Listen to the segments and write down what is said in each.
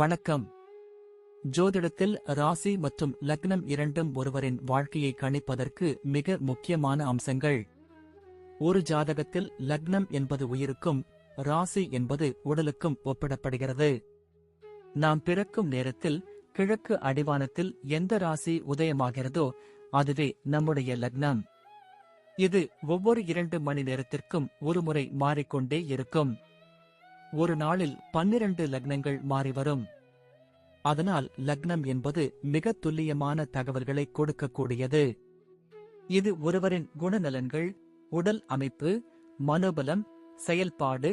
வணக்கம். ஜோதிடத்தில் ராசி மற்றும் லக்னம் இரண்டும் ஒருவரின் வாழ்க்கையை கணிப்பதற்கு மிக முக்கியமான அம்சங்கள். ஒரு ஜாதகத்தில் லக்னம் என்பது உயிருக்கும், ராசி என்பது உடலுக்கும் ஒப்பிடப்படுகிறது. நாம் பிறக்கும் நேரத்தில் கிழக்கு அடிவானத்தில் எந்த ராசி உதயமாகிறதோ அதுவே நம்முடைய லக்னம். இது ஒவ்வொரு 2 மணி நேரத்திற்கும் ஒருமுறை மாறிக்கொண்டே இருக்கும். ஒரு நாளில் 12 லக்னங்கள் மாறிவரும். அதனால் லக்னம் என்பது மிக துல்லியமான தகவல்களை கொடுக்கக்கூடியது. இது ஒருவரின் குணநலன்கள், உடல் அமைப்பு, மனோபலம், செயல்பாடு,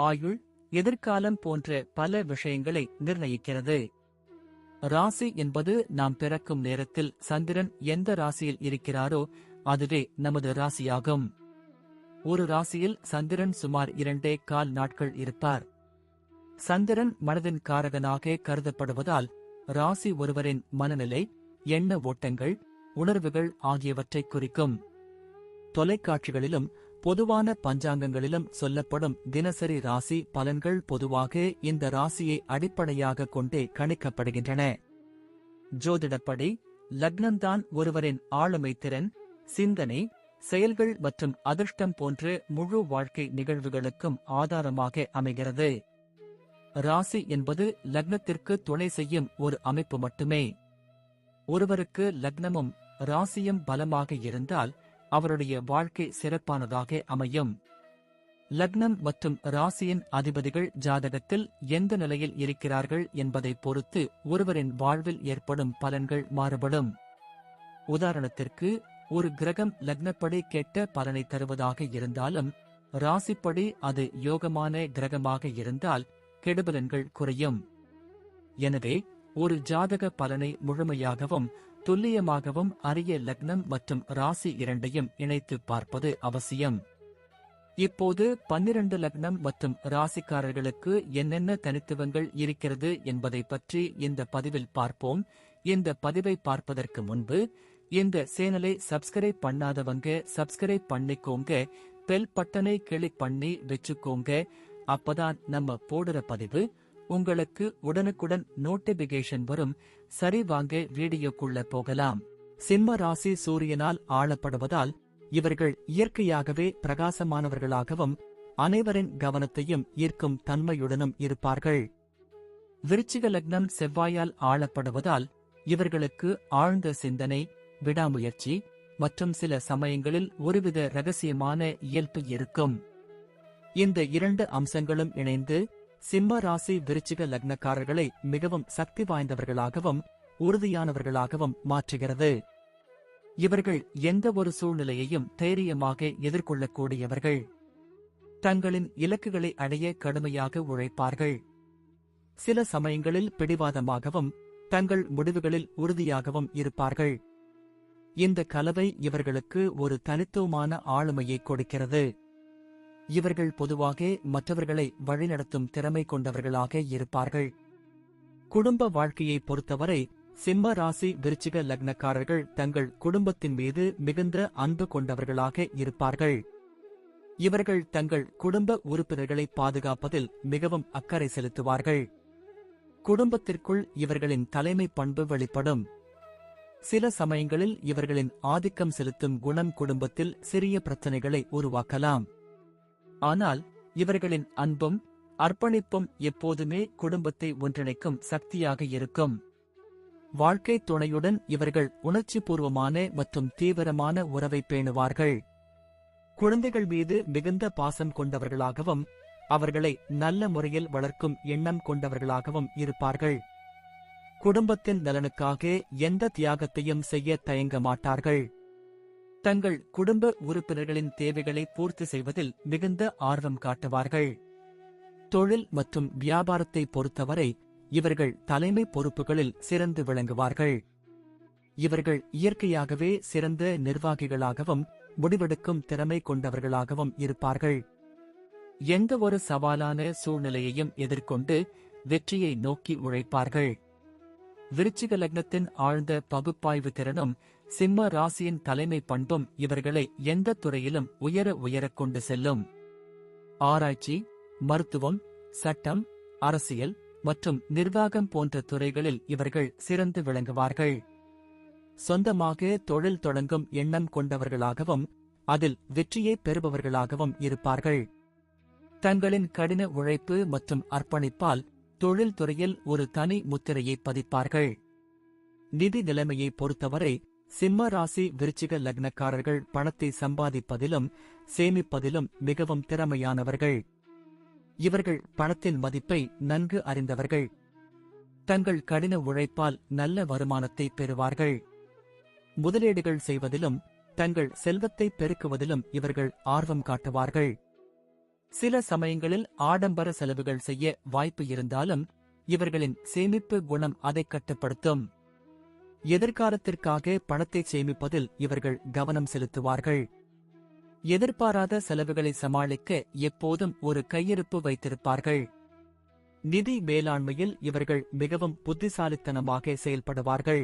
ஆயுள், எதிர்காலம் போன்ற பல விஷயங்களை நிர்ணயிக்கிறது. ராசி என்பது நாம் பிறக்கும் நேரத்தில் சந்திரன் எந்த ராசியில் இருக்கிறாரோ அதுவே நமது ராசியாகும். ஒரு ராசியில் சந்திரன் சுமார் 2.25 நாட்கள் இருப்பார். சந்திரன் மனதின் காரகனாக கருதப்படுவதால் ராசி ஒருவரின் மனநிலை, எண்ண ஓட்டங்கள், உணர்வுகள் ஆகியவற்றை குறிக்கும். தொலைக்காட்சிகளிலும் பொதுவான பஞ்சாங்கங்களிலும் சொல்லப்படும் தினசரி ராசி பலன்கள் பொதுவாக இந்த ராசியை அடிப்படையாக கொண்டே கணிக்கப்படுகின்றன. ஜோதிடப்படி லக்னம்தான் ஒருவரின் ஆளுமை திறன், சிந்தனை, செயல்கள் மற்றும் அதிர்ஷ்டம் போன்ற முழு வாழ்க்கை நிகழ்வுகளுக்கும் ஆதாரமாக அமைகிறது. ராசி என்பது லக்னத்திற்கு துணை செய்யும் ஒரு அமைப்பு மட்டுமே. ஒருவருக்கு லக்னமும் ராசியும் பலமாக இருந்தால் அவருடைய வாழ்க்கை சிறப்பானதாக அமையும். லக்னம் மற்றும் ராசியின் அதிபதிகள் ஜாதகத்தில் எந்த நிலையில் இருக்கிறார்கள் என்பதை பொறுத்து ஒருவரின் வாழ்வில் ஏற்படும் பலன்கள் மாறுபடும். உதாரணத்திற்கு, ஒரு கிரகம் லக்னப்படி கெட்ட பலனை தருவதாக இருந்தாலும் ராசிப்படி அது யோகமான கிரகமாக இருந்தால் கெடுபலன்கள் குறையும். எனவே ஒரு ஜாதக பலனை முழுமையாகவும் துல்லியமாகவும் அறிய லக்னம் மற்றும் ராசி இரண்டையும் இணைத்து பார்ப்பது அவசியம். இப்போது 12 லக்னம் மற்றும் ராசிக்காரர்களுக்கு என்னென்ன தனித்துவங்கள் இருக்கிறது என்பதை பற்றி இந்த பதிவில் பார்ப்போம். இந்த பதிவை பார்ப்பதற்கு முன்பு இந்த சேனலை சப்ஸ்கிரைப் பண்ணாதவங்க சப்ஸ்கிரைப் பண்ணிக்கோங்க, பெல் பட்டனை கிளிக் பண்ணி வச்சுக்கோங்க. அப்பதான் நம்ம போடுற பதிவு உங்களுக்கு உடனுக்குடன் நோட்டிபிகேஷன் வரும். சரி, வாங்க வீடியோக்குள்ள போகலாம். சிம்ம ராசி சூரியனால் ஆளப்படுவதால் இவர்கள் இயற்கையாகவே பிரகாசமானவர்களாகவும் அனைவரின் கவனத்தையும் ஈர்க்கும் தன்மையுடனும் இருப்பார்கள். விருச்சிக லக்னம் செவ்வாயால் ஆளப்படுவதால் இவர்களுக்கு ஆழ்ந்த சிந்தனை, விடாமுயற்சி மற்றும் சில சமயங்களில் ஒருவித ரகசியமான இயல்பு இருக்கும். இந்த 2 அம்சங்களும் இணைந்து சிம்ம ராசி விருச்சிக லக்னக்காரர்களை மிகவும் சக்தி வாய்ந்தவர்களாகவும் உறுதியானவர்களாகவும் மாற்றுகிறது. இவர்கள் எந்த ஒரு சூழ்நிலையையும் தைரியமாக எதிர்கொள்ளக்கூடியவர்கள். தங்களின் இலக்குகளை அடைய கடுமையாக உழைப்பார்கள். சில சமயங்களில் பிடிவாதமாகவும் தங்கள் முடிவுகளில் உறுதியாகவும் இருப்பார்கள். இந்த கலவை இவர்களுக்கு ஒரு தனித்துவமான ஆளுமையை கொடுக்கிறது. இவர்கள் பொதுவாக மற்றவர்களை வழிநடத்தும் திறமை கொண்டவர்களாக இருப்பார்கள். குடும்ப வாழ்க்கையை பொறுத்தவரை சிம்ம ராசி விருச்சிக லக்னக்காரர்கள் தங்கள் குடும்பத்தின் மீது மிகுந்த அன்பு கொண்டவர்களாக இருப்பார்கள். இவர்கள் தங்கள் குடும்ப உறுப்பினர்களை பாதுகாப்பதில் மிகவும் அக்கறை செலுத்துவார்கள். குடும்பத்திற்குள் இவர்களின் தலைமை பண்பு வெளிப்படும். சில சமயங்களில் இவர்களின் ஆதிக்கம் செலுத்தும் குணம் குடும்பத்தில் சிறிய பிரச்சனைகளை உருவாக்கலாம். ஆனால் இவர்களின் அன்பும் அர்ப்பணிப்பும் எப்போதுமே குடும்பத்தை ஒன்றிணைக்கும் சக்தியாக இருக்கும். வாழ்க்கை துணையுடன் இவர்கள் உணர்ச்சிபூர்வமான மற்றும் தீவிரமான உறவை பேணுவார்கள். குழந்தைகள் மீது மிகுந்த பாசம் கொண்டவர்களாகவும் அவர்களை நல்ல முறையில் வளர்க்கும் எண்ணம் கொண்டவர்களாகவும் இருப்பார்கள். குடும்பத்தின் நலனுக்காக எந்த தியாகத்தையும் செய்ய தயங்க மாட்டார்கள். தங்கள் குடும்ப உறுப்பினர்களின் தேவைகளை பூர்த்தி செய்வதில் மிகுந்த ஆர்வம் காட்டுவார்கள். தொழில் மற்றும் வியாபாரத்தை பொறுத்தவரை இவர்கள் தலைமை பொறுப்புகளில் சிறந்து விளங்குவார்கள். இவர்கள் இயற்கையாகவே சிறந்த நிர்வாகிகளாகவும் முடிவெடுக்கும் திறமை கொண்டவர்களாகவும் இருப்பார்கள். எந்த ஒரு சவாலான சூழ்நிலையையும் எதிர்கொண்டு வெற்றியை நோக்கி உழைப்பார்கள். விருச்சிக லக்னத்தின் ஆழ்ந்த பகுப்பாய்வு திறனும் சிம்ம ராசியின் தலைமை பண்பும் இவர்களை எந்த துறையிலும் உயரக் கொண்டு செல்லும். ஆராய்ச்சி, மருத்துவம், சட்டம், அரசியல், மற்றும் நிர்வாகம் போன்ற துறைகளில் இவர்கள் சிறந்து விளங்குவார்கள். சொந்தமாக தொழில் தொடங்கும் எண்ணம் கொண்டவர்களாகவும் அதில் வெற்றியை பெறுபவர்களாகவும் இருப்பார்கள். தங்களின் கடின உழைப்பு மற்றும் அர்ப்பணிப்பால் தொழில் துறையில் ஒரு தனி முத்திரையை பதிப்பார்கள். நிதி நிலைமையை பொறுத்தவரை சிம்ம ராசி விருச்சிக லக்னக்காரர்கள் பணத்தை சம்பாதிப்பதிலும் சேமிப்பதிலும் மிகவும் திறமையானவர்கள். இவர்கள் பணத்தின் மதிப்பை நன்கு அறிந்தவர்கள். தங்கள் கடின உழைப்பால் நல்ல வருமானத்தை பெறுவார்கள். முதலீடுகள் செய்வதிலும் தங்கள் செல்வத்தை பெருக்குவதிலும் இவர்கள் ஆர்வம் காட்டுவார்கள். சில சமயங்களில் ஆடம்பர செலவுகள் செய்ய வாய்ப்பு இருந்தாலும் இவர்களின் சேமிப்பு குணம் அதை கட்டுப்படுத்தும். எதிர்காலத்திற்காக பணத்தை சேமிப்பதில் இவர்கள் கவனம் செலுத்துவார்கள். எதிர்பாராத செலவுகளை சமாளிக்க எப்போதும் ஒரு கையிருப்பு வைத்திருப்பார்கள். நிதி மேலாண்மையில் இவர்கள் மிகவும் புத்திசாலித்தனமாக செயல்படுவார்கள்.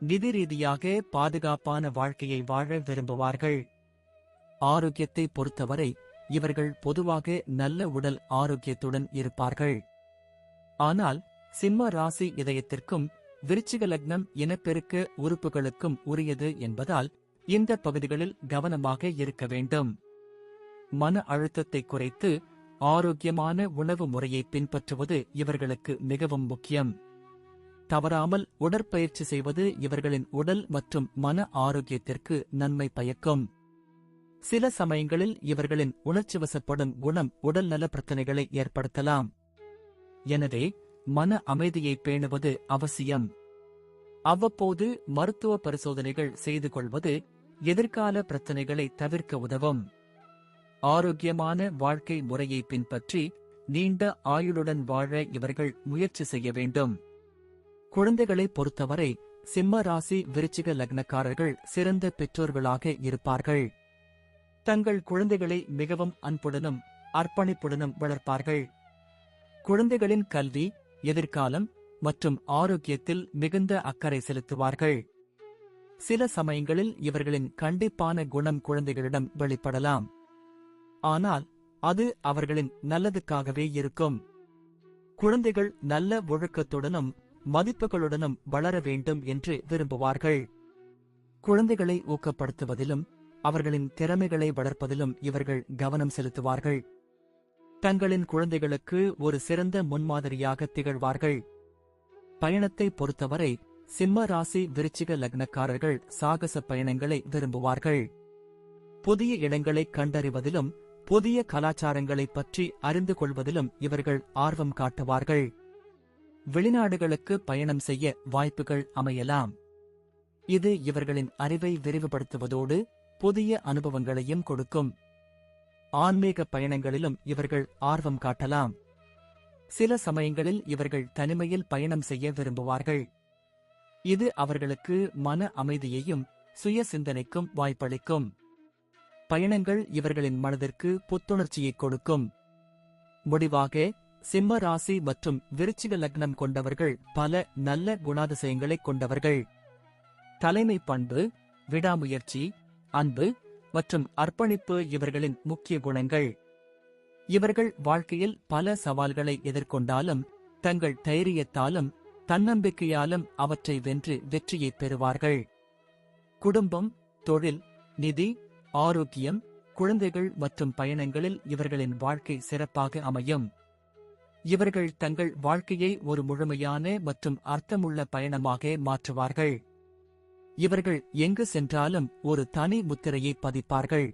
நிதி ரீதியாக பாதுகாப்பான வாழ்க்கையை வாழ விரும்புவார்கள். ஆரோக்கியத்தை பொறுத்தவரை இவர்கள் பொதுவாக நல்ல உடல் ஆரோக்கியத்துடன் இருப்பார்கள். ஆனால் சிம்ம ராசி இதயத்திற்கும் விருச்சிக லக்னம் இனப்பெருக்க உறுப்புகளுக்கும் உரியது என்பதால் இந்த பகுதிகளில் கவனமாக இருக்க வேண்டும். மன அழுத்தத்தை குறைத்து ஆரோக்கியமான உணவு முறையை பின்பற்றுவது இவர்களுக்கு மிகவும் முக்கியம். தவறாமல் உடற்பயிற்சி செய்வது இவர்களின் உடல் மற்றும் மன ஆரோக்கியத்திற்கு நன்மை பயக்கும். சில சமயங்களில் இவர்களின் உணர்ச்சிவசப்படும் குணம் உடல்நல பிரச்சினைகளை ஏற்படுத்தலாம். எனவே மன அமைதியை பேணுவது அவசியம். அவ்வப்போது மருத்துவ பரிசோதனைகள் செய்து கொள்வது எதிர்கால பிரச்சினைகளை தவிர்க்க உதவும். ஆரோக்கியமான வாழ்க்கை முறையை பின்பற்றி நீண்ட ஆயுளுடன் வாழ இவர்கள் முயற்சி செய்ய வேண்டும். குழந்தைகளை பொறுத்தவரை சிம்ம ராசி விருச்சிக லக்னக்காரர்கள் சிறந்த பெற்றோர்களாக இருப்பார்கள். தங்கள் குழந்தைகளை மிகவும் அன்புடனும் அர்ப்பணிப்புடனும் வளர்ப்பார்கள். குழந்தைகளின் கல்வி, எதிர்காலம் மற்றும் ஆரோக்கியத்தில் மிகுந்த அக்கறை செலுத்துவார்கள். சில சமயங்களில் இவர்களின் கண்டிப்பான குணம் குழந்தைகளிடம் வெளிப்படலாம். ஆனால் அது அவர்களின் நல்லதுக்காகவே இருக்கும். குழந்தைகள் நல்ல ஒழுக்கத்துடனும் மதிப்புகளுடனும் வளர வேண்டும் என்று விரும்புவார்கள். குழந்தைகளை ஊக்கப்படுத்துவதிலும் அவர்களின் திறமைகளை வளர்ப்பதிலும் இவர்கள் கவனம் செலுத்துவார்கள். தங்களின் குழந்தைகளுக்கு ஒரு சிறந்த முன்மாதிரியாக திகழ்வார்கள். பயணத்தை பொறுத்தவரை சிம்ம ராசி விருச்சிக லக்னக்காரர்கள் சாகச பயணங்களை விரும்புவார்கள். புதிய இடங்களை கண்டறிவதிலும் புதிய கலாச்சாரங்களைப் பற்றி அறிந்து கொள்வதிலும் இவர்கள் ஆர்வம் காட்டுவார்கள். வெளிநாடுகளுக்கு பயணம் செய்ய வாய்ப்புகள் அமையலாம். இது இவர்களின் அறிவை விரிவுபடுத்துவதோடு புதிய அனுபவங்களையும் கொடுக்கும். ஆன்மீக பயணங்களிலும் இவர்கள் ஆர்வம் காட்டலாம். சில சமயங்களில் இவர்கள் தனிமையில் பயணம் செய்ய விரும்புவார்கள். இது அவர்களுக்கு மன அமைதியையும் சுய சிந்தனைக்கும் வாய்ப்பளிக்கும். பயணங்கள் இவர்களின் மனதிற்கு புத்துணர்ச்சியை கொடுக்கும். முடிவாக சிம்ம ராசி மற்றும் விருச்சிக லக்னம் கொண்டவர்கள் பல நல்ல குணாதிசயங்களைக் கொண்டவர்கள். தலைமை பண்பு, விடாமுயற்சி, அன்பு மற்றும் அர்ப்பணிப்பு இவர்களின் முக்கிய குணங்கள். இவர்கள் வாழ்க்கையில் பல சவால்களை எதிர்கொண்டாலும் தங்கள் தைரியத்தாலும் தன்னம்பிக்கையாலும் அவற்றை வென்று வெற்றியை பெறுவார்கள். குடும்பம், தொழில், நிதி, ஆரோக்கியம், குழந்தைகள் மற்றும் பயணங்களில் இவர்களின் வாழ்க்கை சிறப்பாக அமையும். இவர்கள் தங்கள் வாழ்க்கையை ஒரு முழுமையான மற்றும் அர்த்தமுள்ள பயணமாக மாற்றுவார்கள். இவர்கள் எங்கு சென்றாலும் ஒரு தனி முத்திரையை பதிப்பார்கள்.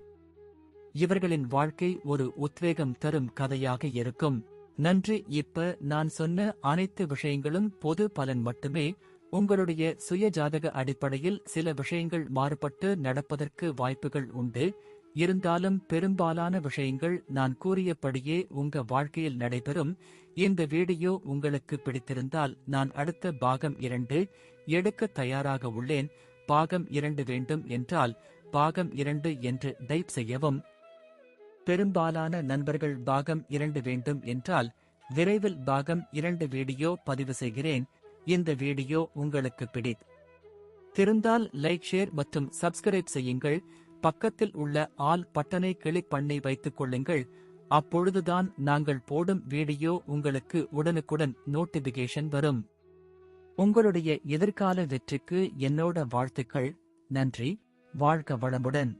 இவர்களின் வாழ்க்கை ஒரு உத்வேகம் தரும் கதையாக இருக்கும். நன்றி. இப்ப நான் சொன்ன அனைத்து விஷயங்களும் பொது பலன் மட்டுமே. உங்களுடைய சுய ஜாதக அடிப்படையில் சில விஷயங்கள் மாறுபட்டு நடப்பதற்கு வாய்ப்புகள் உண்டு. இருந்தாலும் பெரும்பாலான விஷயங்கள் நான் கூறியபடியே உங்க வாழ்க்கையில் நடைபெறும். இந்த வீடியோ உங்களுக்கு பிடித்திருந்தால் நான் அடுத்த பாகம் 2 எடுக்க தயாராக உள்ளேன். பாகம் 2 வேண்டும் என்றால் பாகம் 2 என்று டைப் செய்யவும். பெரும்பாலான நண்பர்கள் பாகம் 2 வேண்டும் என்றால் விரைவில் பாகம் 2 வீடியோ பதிவு செய்கிறேன். இந்த வீடியோ உங்களுக்கு பிடித்திருந்தால் லைக், ஷேர் மற்றும் சப்ஸ்கிரைப் செய்யுங்கள். பக்கத்தில் உள்ள ஆல் பட்டனை கிளிக் பண்ணி வைத்துக் கொள்ளுங்கள். அப்பொழுதுதான் நாங்கள் போடும் வீடியோ உங்களுக்கு உடனுக்குடன் நோட்டிபிகேஷன் வரும். உங்களுடைய எதிர்கால வெற்றிக்கு என்னோட வாழ்த்துக்கள். நன்றி. வாழ்க வளமுடன்.